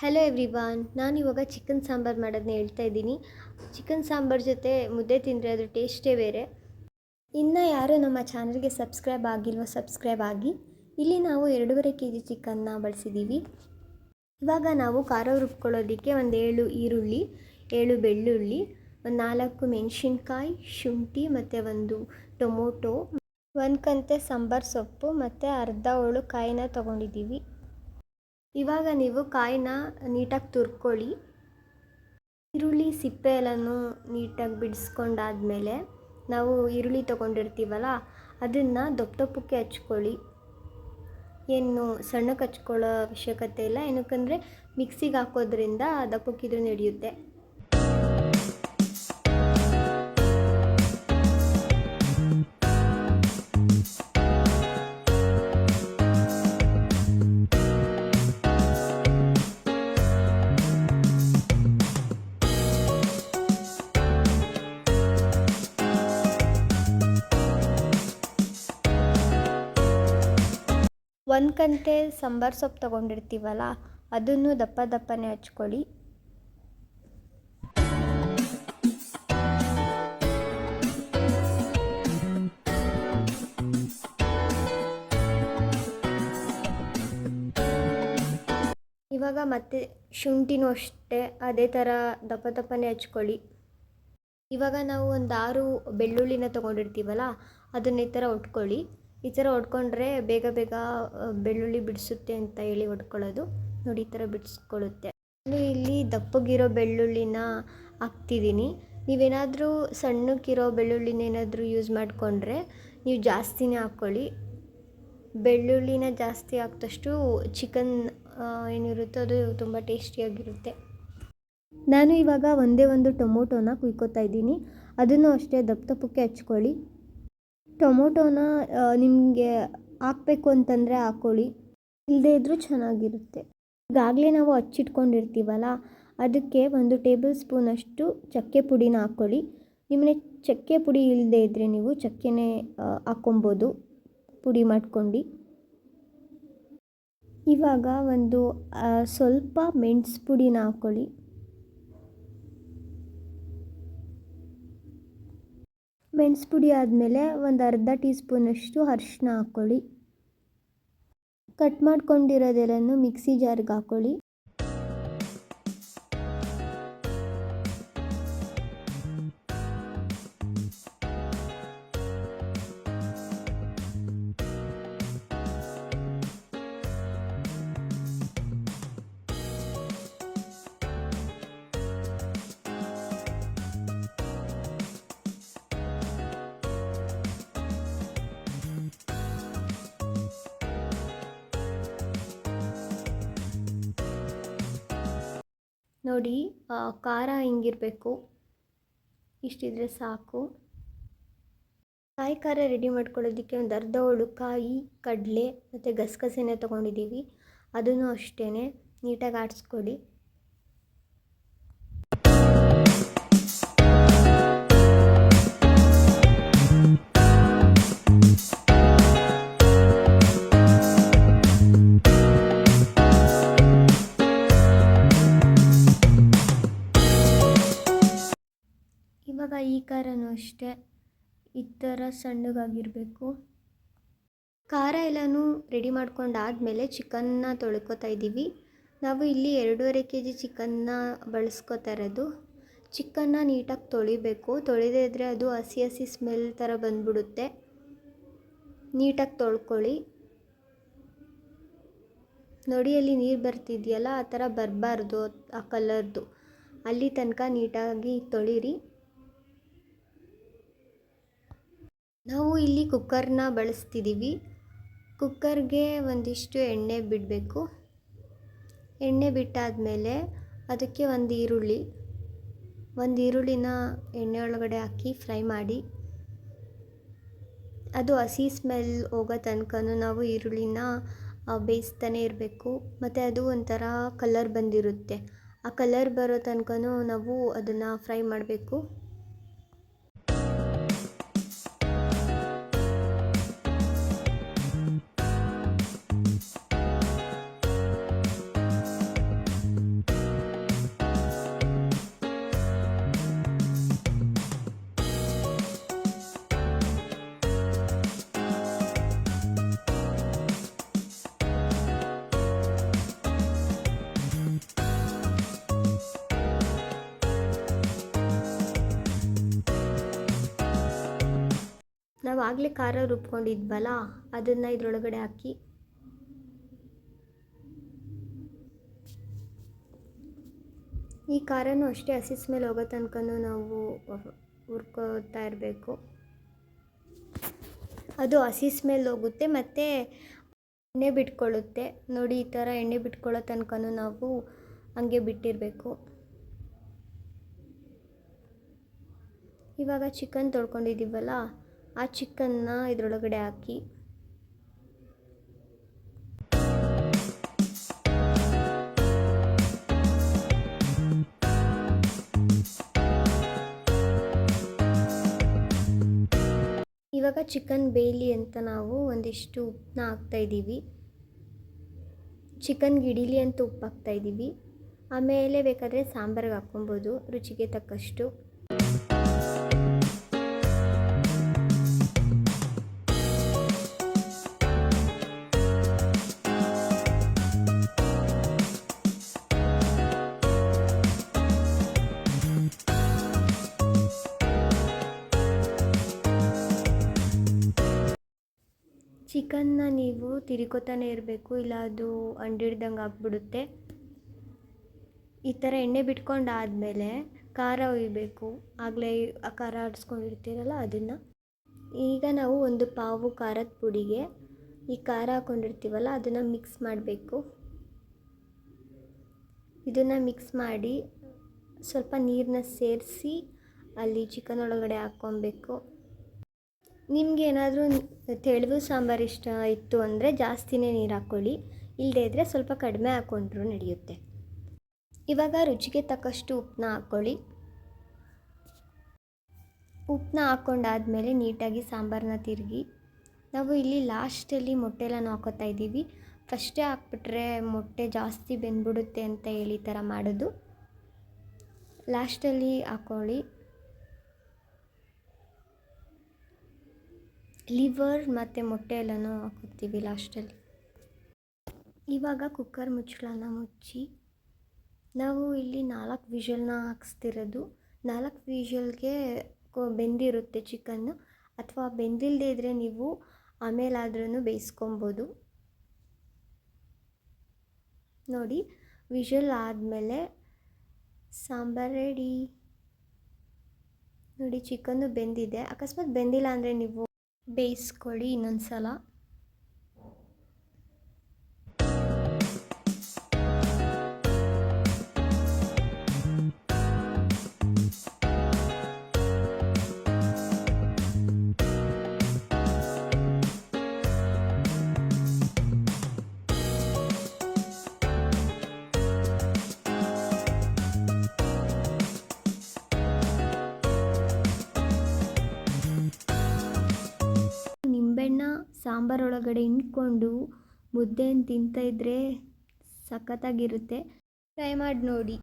Hello everyone, ನಾನಿವಾಗ chicken sambar ಮಾಡೋದನ್ನ ಹೇಳ್ತಾ ಇದ್ದೀನಿ. ಚಿಕನ್ ಸಾಂಬಾರು ಜೊತೆ ಮುದ್ದೆ ತಿಂದರೆ ಅದ್ರ ಟೇಸ್ಟೇ ಬೇರೆ. ಇನ್ನು ಯಾರು ನಮ್ಮ ಚಾನಲ್ಗೆ ಸಬ್ಸ್ಕ್ರೈಬ್ ಆಗಿಲ್ವೋ ಸಬ್ಸ್ಕ್ರೈಬ್ ಆಗಿ. ಇಲ್ಲಿ ನಾವು 2.5 kg ಚಿಕನ್ನ ಬಳಸಿದ್ದೀವಿ. ಇವಾಗ ನಾವು ಖಾರ ರುಬ್ಕೊಳ್ಳೋದಕ್ಕೆ ಒಂದು 7 ಈರುಳ್ಳಿ, 7 ಬೆಳ್ಳುಳ್ಳಿ, ಒಂದು 4 ಮೆಣಸಿನ್ಕಾಯಿ, ಶುಂಠಿ ಮತ್ತು ಒಂದು ಟೊಮೊಟೊ, ಒಂದು ಕಂತೆ ಸಾಂಬಾರು ಸೊಪ್ಪು ಮತ್ತು ಅರ್ಧ ಹೋಳು ಕಾಯಿನ ತೊಗೊಂಡಿದ್ದೀವಿ. ಇವಾಗ ನೀವು ಕಾಯಿನ ನೀಟಾಗಿ ತುರ್ಕೊಳ್ಳಿ. ಈರುಳ್ಳಿ ಸಿಪ್ಪೆ ಎಲ್ಲನೂ ನೀಟಾಗಿ ಬಿಡಿಸ್ಕೊಂಡಾದ್ಮೇಲೆ ನಾವು ಈರುಳ್ಳಿ ತೊಗೊಂಡಿರ್ತೀವಲ್ಲ ಅದನ್ನು ದಪ್ಪಕ್ಕೆ ಹಚ್ಕೊಳ್ಳಿ. ಏನು ಸಣ್ಣಕ್ಕೆ ಹಚ್ಕೊಳ್ಳೋ ಅವಶ್ಯಕತೆ ಇಲ್ಲ, ಏನಕ್ಕಂದರೆ ಮಿಕ್ಸಿಗೆ ಹಾಕೋದ್ರಿಂದ ದಪ್ಪಕ್ಕಿದ್ರೂ ನಡೆಯುತ್ತೆ. ಒಂದು ಕಂತೆ ಸಾಂಬಾರು ಸೊಪ್ಪು ತೊಗೊಂಡಿರ್ತೀವಲ್ಲ ಅದನ್ನು ದಪ್ಪನೇ ಹಚ್ಕೊಳ್ಳಿ. ಇವಾಗ ಮತ್ತೆ ಶುಂಠಿನೂ ಅಷ್ಟೇ ಅದೇ ಥರ ದಪ್ಪನೇ ಹಚ್ಕೊಳ್ಳಿ. ಇವಾಗ ನಾವು ಒಂದು 6 ಬೆಳ್ಳುಳ್ಳಿನ ತೊಗೊಂಡಿರ್ತೀವಲ್ಲ ಅದನ್ನ ಈ ಥರ ಒಟ್ಕೊಳ್ಳಿ. ಈ ಥರ ಒಟ್ಕೊಂಡ್ರೆ ಬೇಗ ಬೆಳ್ಳುಳ್ಳಿ ಬಿಡಿಸುತ್ತೆ ಅಂತ ಹೇಳಿ ಒಟ್ಕೊಳ್ಳೋದು. ನೋಡಿ, ಈ ಥರ ಬಿಡಿಸ್ಕೊಳ್ಳುತ್ತೆ. ನಾನು ಇಲ್ಲಿ ದಪ್ಪಗಿರೋ ಬೆಳ್ಳುಳ್ಳಿನ ಹಾಕ್ತಿದ್ದೀನಿ. ನೀವೇನಾದರೂ ಸಣ್ಣಕ್ಕಿರೋ ಬೆಳ್ಳುಳ್ಳಿನ ಏನಾದರೂ ಯೂಸ್ ಮಾಡಿಕೊಂಡ್ರೆ ನೀವು ಜಾಸ್ತಿನೇ ಹಾಕ್ಕೊಳ್ಳಿ. ಬೆಳ್ಳುಳ್ಳಿನ ಜಾಸ್ತಿ ಹಾಕಿದಷ್ಟು ಚಿಕನ್ ಏನಿರುತ್ತೋ ಅದು ತುಂಬ ಟೇಸ್ಟಿಯಾಗಿರುತ್ತೆ. ನಾನು ಇವಾಗ ಒಂದೇ ಒಂದು ಟೊಮೊಟೊನ ಕುಯ್ಕೋತಾ ಇದ್ದೀನಿ. ಅದನ್ನು ಅಷ್ಟೇ ದಪ್ಪಕ್ಕೆ ಹಚ್ಕೊಳ್ಳಿ. ಟೊಮೊಟೊನ ನಿಮಗೆ ಹಾಕಬೇಕು ಅಂತಂದರೆ ಹಾಕ್ಕೊಳ್ಳಿ, ಇಲ್ಲದೇ ಇದ್ದರೂ ಚೆನ್ನಾಗಿರುತ್ತೆ. ಈಗಾಗಲೇ ನಾವು ಹಚ್ಚಿಟ್ಕೊಂಡಿರ್ತೀವಲ್ಲ ಅದಕ್ಕೆ 1 ಟೇಬಲ್ ಸ್ಪೂನಷ್ಟು ಚಕ್ಕೆ ಪುಡಿನ ಹಾಕ್ಕೊಳ್ಳಿ. ನಿಮ್ಮನೆ ಚಕ್ಕೆ ಪುಡಿ ಇಲ್ಲದೇ ಇದ್ದರೆ ನೀವು ಚಕ್ಕೆನೇ ಹಾಕ್ಕೊಬೋದು ಪುಡಿ ಮಾಡ್ಕೊಂಡು. ಇವಾಗ ಒಂದು ಸ್ವಲ್ಪ ಮೆಣಸು ಪುಡಿನ ಹಾಕ್ಕೊಳ್ಳಿ. ಮೆಣಸು ಪುಡಿ ಆದಮೇಲೆ ಒಂದು ಅರ್ಧ ಟೀ ಸ್ಪೂನಷ್ಟು ಅರಿಶಿನ ಹಾಕ್ಕೊಳ್ಳಿ. ಕಟ್ ಮಾಡ್ಕೊಂಡಿರೋದೆಲ್ಲನೂ ಮಿಕ್ಸಿ ಜಾರ್ಗೆ ಹಾಕ್ಕೊಳ್ಳಿ. ನೋಡಿ, ಖಾರ ಹಿಂಗಿರಬೇಕು, ಇಷ್ಟಿದ್ರೆ ಸಾಕು. ಕಾಯಿ ಖಾರ ರೆಡಿ ಮಾಡ್ಕೊಳ್ಳೋದಕ್ಕೆ ಒಂದು ಅರ್ಧ ಹೋಳು ಕಾಯಿ, ಕಡಲೆ ಮತ್ತು ಗಸಗಸೆನೇ ತೊಗೊಂಡಿದ್ದೀವಿ. ಅದನ್ನು ಅಷ್ಟೇ ನೀಟಾಗಿ ಆಡಿಸ್ಕೊಳ್ಳಿ. ಇವಾಗ ಈ ಖಾರನೂ ಅಷ್ಟೇ ಈ ಥರ ಸಣ್ಣಗಾಗಿರಬೇಕು. ಖಾರ ಎಲ್ಲನೂ ರೆಡಿ ಮಾಡ್ಕೊಂಡಾದಮೇಲೆ ಚಿಕನ್ನ ತೊಳ್ಕೊತಾ ಇದ್ದೀವಿ. ನಾವು ಇಲ್ಲಿ 2.5 kg ಚಿಕನ್ನ ಬಳಸ್ಕೊತಾ ಇರೋದು. ಚಿಕನ್ನ ನೀಟಾಗಿ ತೊಳಿಬೇಕು, ತೊಳೆದೇ ಇದ್ದರೆ ಅದು ಹಸಿ ಸ್ಮೆಲ್ ಥರ ಬಂದ್ಬಿಡುತ್ತೆ. ನೀಟಾಗಿ ತೊಳ್ಕೊಳ್ಳಿ. ನೋಡಿ, ಅಲ್ಲಿ ನೀರು ಬರ್ತಿದೆಯಲ್ಲ ಆ ಥರ ಬರಬಾರ್ದು, ಆ ಕಲರ್ದು. ಅಲ್ಲಿ ತನಕ ನೀಟಾಗಿ ತೊಳಿರಿ. ನಾವು ಇಲ್ಲಿ ಕುಕ್ಕರ್ನ ಬಳಸ್ತಿದ್ದೀವಿ. ಕುಕ್ಕರ್ಗೆ ಒಂದಿಷ್ಟು ಎಣ್ಣೆ ಬಿಡಬೇಕು. ಎಣ್ಣೆ ಬಿಟ್ಟಾದಮೇಲೆ ಅದಕ್ಕೆ ಒಂದು ಈರುಳ್ಳಿನ ಎಣ್ಣೆ ಒಳಗಡೆ ಹಾಕಿ ಫ್ರೈ ಮಾಡಿ. ಅದು ಹಸಿ ಸ್ಮೆಲ್ ಹೋಗೋ ತನಕ ನಾವು ಈರುಳ್ಳಿನ ಬೇಯಿಸ್ತಾನೆ ಇರಬೇಕು. ಮತ್ತು ಅದು ಒಂಥರ ಕಲರ್ ಬಂದಿರುತ್ತೆ, ಆ ಕಲರ್ ಬರೋ ತನಕ ನಾವು ಅದನ್ನು ಫ್ರೈ ಮಾಡಬೇಕು. ನಾವು ಆಗಲೇ ಖಾರ ರುಬ್ಕೊಂಡಿದ್ವಲ್ಲ ಅದನ್ನು ಇದರೊಳಗಡೆ ಹಾಕಿ ಈ ಖಾರನೂ ಅಷ್ಟೇ ಹಸಿ ಸ್ಮೆಲ್ ಹೋಗೋ ತನಕನೂ ನಾವು ಹುರ್ಕೋತಾ ಇರಬೇಕು. ಅದು ಹಸಿ ಸ್ಮೆಲ್ ಹೋಗುತ್ತೆ ಮತ್ತು ಎಣ್ಣೆ ಬಿಟ್ಕೊಳ್ಳುತ್ತೆ ನೋಡಿ. ಈ ಥರ ಎಣ್ಣೆ ಬಿಟ್ಕೊಳ್ಳೋ ತನಕನೂ ನಾವು ಹಂಗೆ ಬಿಟ್ಟಿರಬೇಕು. ಇವಾಗ ಚಿಕನ್ ತೊಳ್ಕೊಂಡಿದ್ದೀವಲ್ಲ ಆ ಚಿಕನ್ನ ಇದರೊಳಗಡೆ ಹಾಕಿ ಇವಾಗ ಚಿಕನ್ ಬೇಯಲಿ ಅಂತ ನಾವು ಒಂದಿಷ್ಟು ಉಪ್ಪನ್ನ ಹಾಕ್ತಾಯಿದ್ದೀವಿ. ಚಿಕನ್ಗೆ ಹಿಡೀಲಿ ಅಂತ ಉಪ್ಪು ಹಾಕ್ತಾಯಿದ್ದೀವಿ. ಆಮೇಲೆ ಬೇಕಾದರೆ ಸಾಂಬಾರಿಗೆ ಹಾಕ್ಕೊಬೋದು ರುಚಿಗೆ ತಕ್ಕಷ್ಟು. ಚಿಕನ್ನ ನೀವು ತಿರ್ಕೋತಾನೆ ಇರಬೇಕು, ಇಲ್ಲ ಅದು ಅಂಡಿಡ್ದಂಗೆ ಆಗಿಬಿಡುತ್ತೆ. ಈ ಥರ ಎಣ್ಣೆ ಬಿಟ್ಕೊಂಡಾದಮೇಲೆ ಖಾರ ಹುಯ್ಬೇಕು. ಆಗಲೇ ಆ ಖಾರ ಆಡಿಸ್ಕೊಂಡಿರ್ತೀರಲ್ಲ ಅದನ್ನು. ಈಗ ನಾವು ಒಂದು ಪಾವು ಖಾರದ ಪುಡಿಗೆ ಈ ಖಾರ ಹಾಕ್ಕೊಂಡಿರ್ತೀವಲ್ಲ ಅದನ್ನು ಮಿಕ್ಸ್ ಮಾಡಬೇಕು. ಇದನ್ನು ಮಿಕ್ಸ್ ಮಾಡಿ ಸ್ವಲ್ಪ ನೀರನ್ನ ಸೇರಿಸಿ ಅಲ್ಲಿ ಚಿಕನ್ ಒಳಗಡೆ ಹಾಕ್ಕೊಬೇಕು. ನಿಮ್ಗೆ ಏನಾದರೂ ತೆಳುವು ಸಾಂಬಾರು ಇಷ್ಟ ಇತ್ತು ಅಂದರೆ ಜಾಸ್ತಿನೇ ನೀರು ಹಾಕ್ಕೊಳ್ಳಿ, ಇಲ್ಲದೇ ಇದ್ದರೆ ಸ್ವಲ್ಪ ಕಡಿಮೆ ಹಾಕ್ಕೊಂಡ್ರೂ ನಡೆಯುತ್ತೆ. ಇವಾಗ ರುಚಿಗೆ ತಕ್ಕಷ್ಟು ಉಪ್ಪನ್ನ ಹಾಕ್ಕೊಳ್ಳಿ. ಉಪ್ಪನ್ನ ಹಾಕ್ಕೊಂಡಾದಮೇಲೆ ನೀಟಾಗಿ ಸಾಂಬಾರನ್ನ ತಿರುಗಿ ನಾವು ಇಲ್ಲಿ ಲಾಸ್ಟಲ್ಲಿ ಮೊಟ್ಟೆಲ್ಲ ಹಾಕೋತಾ ಇದ್ದೀವಿ. ಫಸ್ಟೇ ಹಾಕ್ಬಿಟ್ರೆ ಮೊಟ್ಟೆ ಜಾಸ್ತಿ ಬೆಂದ್ಬಿಡುತ್ತೆ ಅಂತ ಹೇಳಿ ಈ ಥರ ಮಾಡೋದು. ಲಾಸ್ಟಲ್ಲಿ ಹಾಕ್ಕೊಳ್ಳಿ. ಲಿವರ್ ಮತ್ತು ಮೊಟ್ಟೆ ಎಲ್ಲನೂ ಹಾಕೋತೀವಿ ಲಾಸ್ಟಲ್ಲಿ. ಇವಾಗ ಕುಕ್ಕರ್ ಮುಚ್ಚಳನ ಮುಚ್ಚಿ ನಾವು ಇಲ್ಲಿ 4 ವಿಷಲ್ನ ಹಾಕ್ಸ್ತಿರೋದು. 4 ವಿಷಲ್ಗೆ ಬೆಂದಿರುತ್ತೆ ಚಿಕನ್ನು, ಅಥವಾ ಬೆಂದಿಲ್ಲದೆ ಇದ್ದರೆ ನೀವು ಆಮೇಲಾದ್ರೂ ಬೇಯಿಸ್ಕೊಬೋದು. ನೋಡಿ, ವಿಷಲ್ ಆದಮೇಲೆ ಸಾಂಬಾರು ರೆಡಿ. ನೋಡಿ, ಚಿಕನ್ನು ಬೆಂದಿದೆ. ಅಕಸ್ಮಾತ್ ಬೆಂದಿಲ್ಲ ಅಂದರೆ ನೀವು ಬೇಯಿಸ್ಕೊಳ್ಳಿ ಇನ್ನೊಂದು ಸಲ. ನಿಂಬೆಹಣ್ಣ ಸಾಂಬಾರೊಳಗಡೆ ಹಿಂಡ್ಕೊಂಡು ಮುದ್ದೆನ ತಿಂತಾಯಿದ್ರೆ ಸಖತ್ತಾಗಿರುತ್ತೆ. ಟ್ರೈ ಮಾಡಿ ನೋಡಿ.